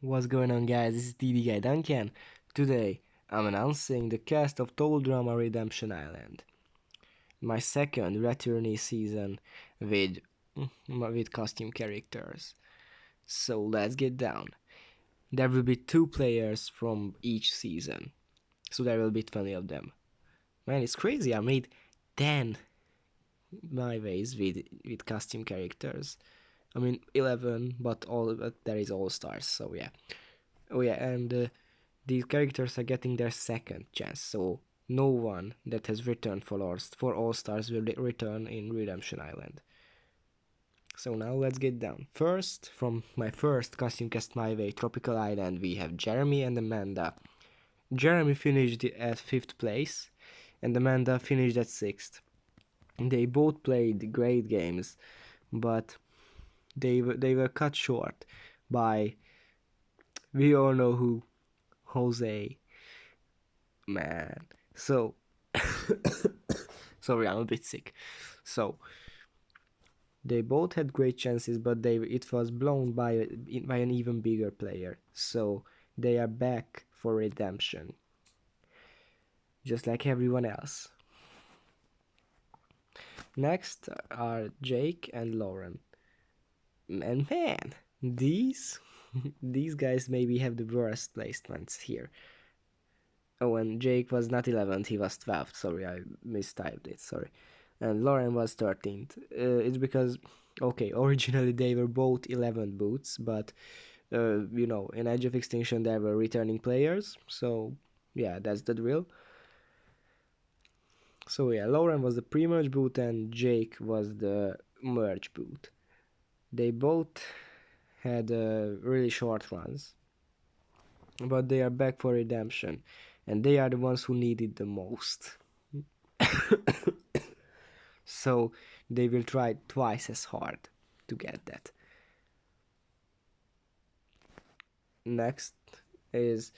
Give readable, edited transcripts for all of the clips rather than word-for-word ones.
What's going on, guys? This is TD Guy Duncan. Today, I'm announcing the cast of Total Drama Redemption Island, my second returnee season with costume characters. So let's get down. There will be 2 players from each season, so there will be 20 of them. Man, it's crazy. I made 10 my ways with costume characters. I mean 11, but there is all stars. So yeah. Oh yeah, and these characters are getting their second chance, so no one that has returned for All Stars will return in Redemption Island. So now let's get down. First, from my first costume cast my way, Tropical Island, we have Jeremy and Amanda. Jeremy finished at 5th place, and Amanda finished at 6th. They both played great games, but they were cut short by, we all know who, Jose. Man. So sorry, I'm a bit sick. So they both had great chances, but it was blown by an even bigger player. So they are back for redemption, just like everyone else. Next are Jake and Lauren. And man, these these guys maybe have the worst placements here. Oh, and Jake was not 11th, he was 12th. Sorry, I mistyped it. Sorry. And Lauren was 13th. It's because, okay, originally they were both 11 boots, but, in Edge of Extinction there were returning players, so yeah, that's the drill. So yeah, Lauren was the pre-merge boot and Jake was the merge boot. They both had really short runs, but they are back for redemption, and they are the ones who need it the most. So they will try twice as hard to get that. Next is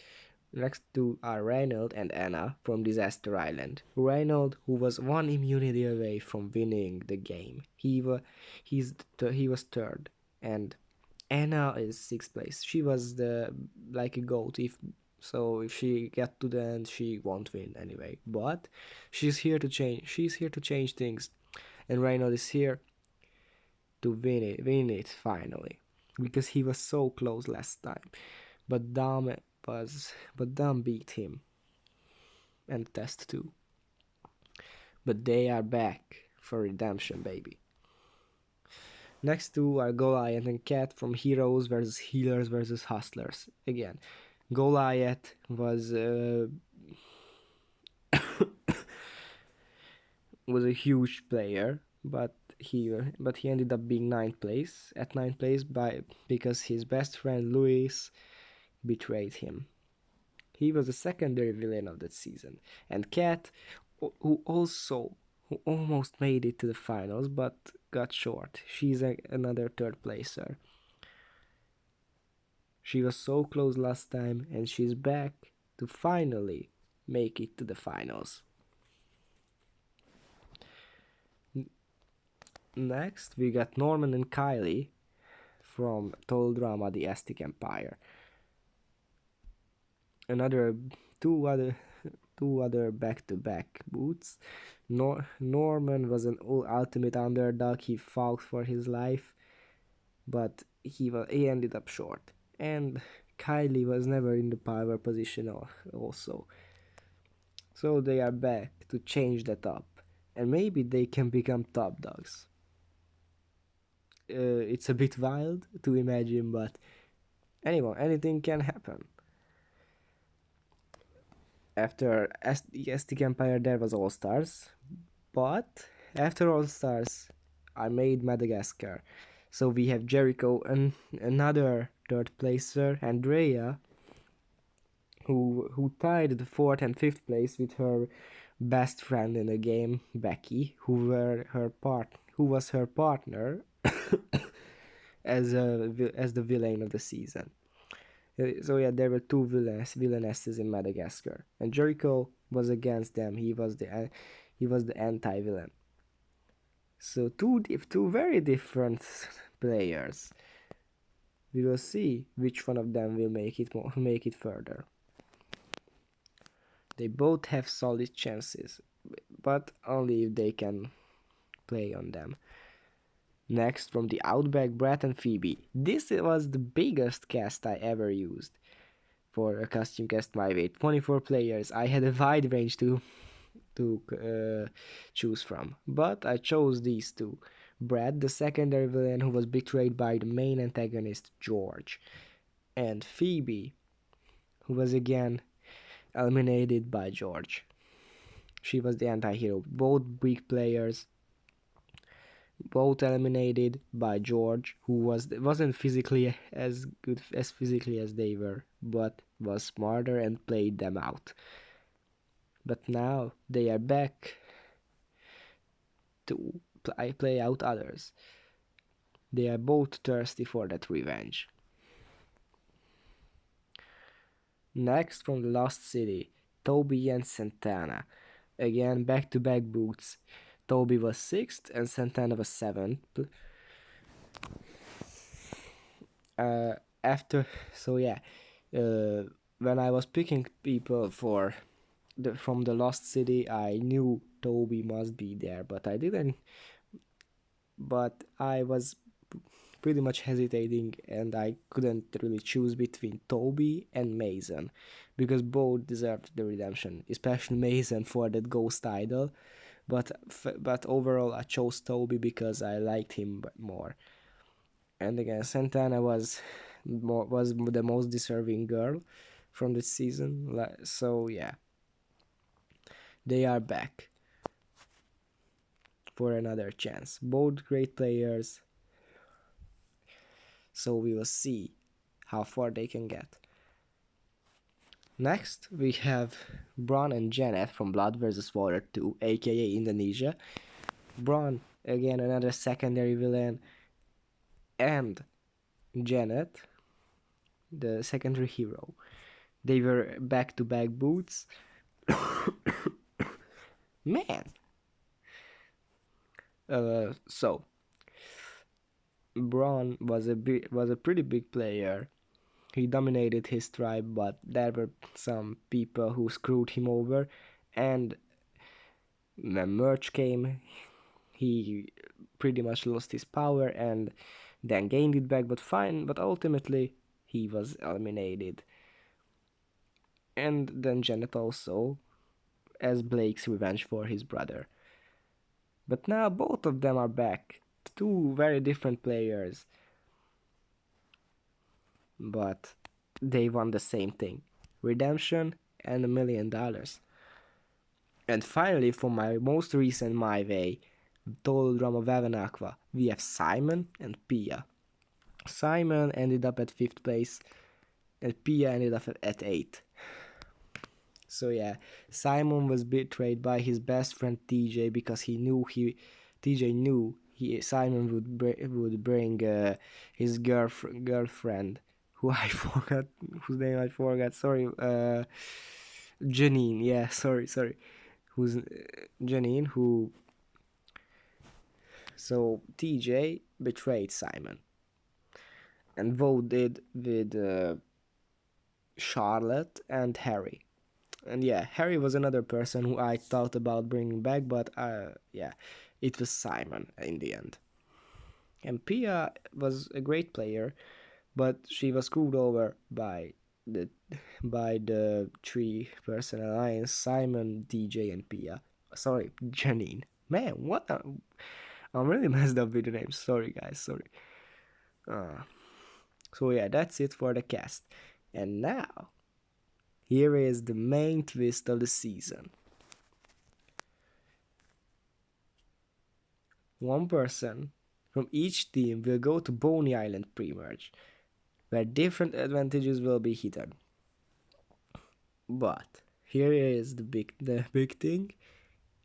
next two are Reynold and Anna from Disaster Island. Reynold, who was one immunity away from winning the game, he was third, and Anna is 6th place. She was the like a goat. If she get to the end, she won't win anyway. But she's here to change. She's here to change things, and Reynold is here to win it finally, because he was so close last time. But Dom beat him and Test too. But they are back for redemption, baby. Next two are Goliath and Cat from Heroes versus Healers versus Hustlers. Again, Goliath was a huge player, but he ended up being ninth place because his best friend Luis betrayed him. He was a secondary villain of that season. And Cat, who almost made it to the finals but got short. She's another third placer. She was so close last time, and she's back to finally make it to the finals. Next, we got Norman and Kylie from Total Drama: The Aztec Empire. Another two other two other back-to-back boots. Norman was an ultimate underdog. He fought for his life, but he ended up short. And Kylie was never in the power position also. So they are back to change that up, and maybe they can become top dogs. It's a bit wild to imagine, but anyway, anything can happen. After the Aztec Empire, there was All Stars, but after All Stars, I made Madagascar. So we have Jericho and another third placer, Andrea, who tied the 4th and 5th place with her best friend in the game, Becky, who was her partner as the villain of the season. So yeah, there were two villainesses in Madagascar, and Jericho was against them. He was the anti-villain. So two very different players. We will see which one of them will make it further. They both have solid chances, but only if they can play on them. Next, from the Outback, Brett and Phoebe. This was the biggest cast I ever used for a costume cast my weight. 24 players. I had a wide range to choose from, but I chose these two. Brad, the secondary villain who was betrayed by the main antagonist George, and Phoebe, who was again eliminated by George. She was the anti-hero. Both big players, both eliminated by George, who wasn't physically as good as physically as they were, but was smarter and played them out. But now they are back to play out others. They are both thirsty for that revenge. Next, from the Lost City, Toby and Santana. Again, back-to-back boots. Toby was 6th and Santana was 7th. After, so yeah, when I was picking people from the Lost City, I knew Toby must be there, but I didn't. But I was pretty much hesitating, and I couldn't really choose between Toby and Mason because both deserved the redemption, especially Mason for that ghost idol. But overall, I chose Toby because I liked him more. And again, Santana was the most deserving girl from this season. So yeah, they are back for another chance. Both great players. So we will see how far they can get. Next, we have Braun and Janet from Blood vs. Water 2, aka Indonesia. Braun, again, another secondary villain, and Janet, the secondary hero. They were back-to-back boots. Man. So Braun was a pretty big player. He dominated his tribe, but there were some people who screwed him over, and when Merch came, he pretty much lost his power and then gained it back, but ultimately he was eliminated. And then Janet also, as Blake's revenge for his brother. But now both of them are back. Two very different players. But they want the same thing. Redemption and $1 million. And finally, for my most recent My Way, Total Drama Velvet Aqua, we have Simon and Pia. Simon ended up at 5th place, and Pia ended up at 8th. So yeah, Simon was betrayed by his best friend TJ because TJ knew Simon would bring his girlfriend, who I forgot, whose name I forgot. Sorry, Janine. Yeah, sorry. Who's Janine? Who? So TJ betrayed Simon and voted with Charlotte and Harry. And yeah, Harry was another person who I thought about bringing back, but yeah, it was Simon in the end. And Pia was a great player, but she was screwed over the by the 3-person alliance: Simon, DJ, and Pia. Sorry, Janine. Man, I'm really messed up with the names. Sorry, guys. Sorry. So yeah, that's it for the cast. And now, here is the main twist of the season. One person from each team will go to Boney Island pre-merge, where different advantages will be hidden. But here is the big thing.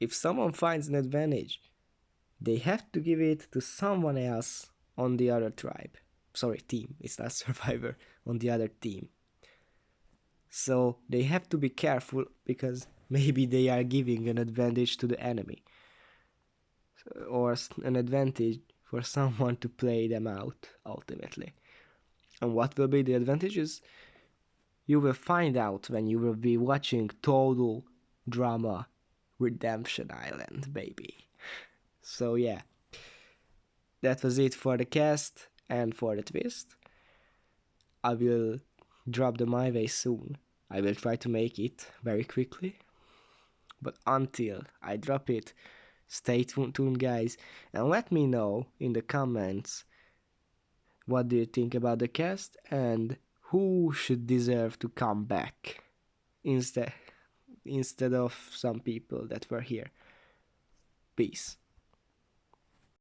If someone finds an advantage, they have to give it to someone else on the other tribe. Sorry, team. It's not Survivor. On the other team. So they have to be careful because maybe they are giving an advantage to the enemy, or an advantage for someone to play them out ultimately. And what will be the advantages? You will find out when you will be watching Total Drama Redemption Island, baby. So yeah, that was it for the cast and for the twist. I will drop the My Way soon. I will try to make it very quickly. But until I drop it, stay tuned, guys, and let me know in the comments what do you think about the cast and who should deserve to come back instead instead of some people that were here. Peace.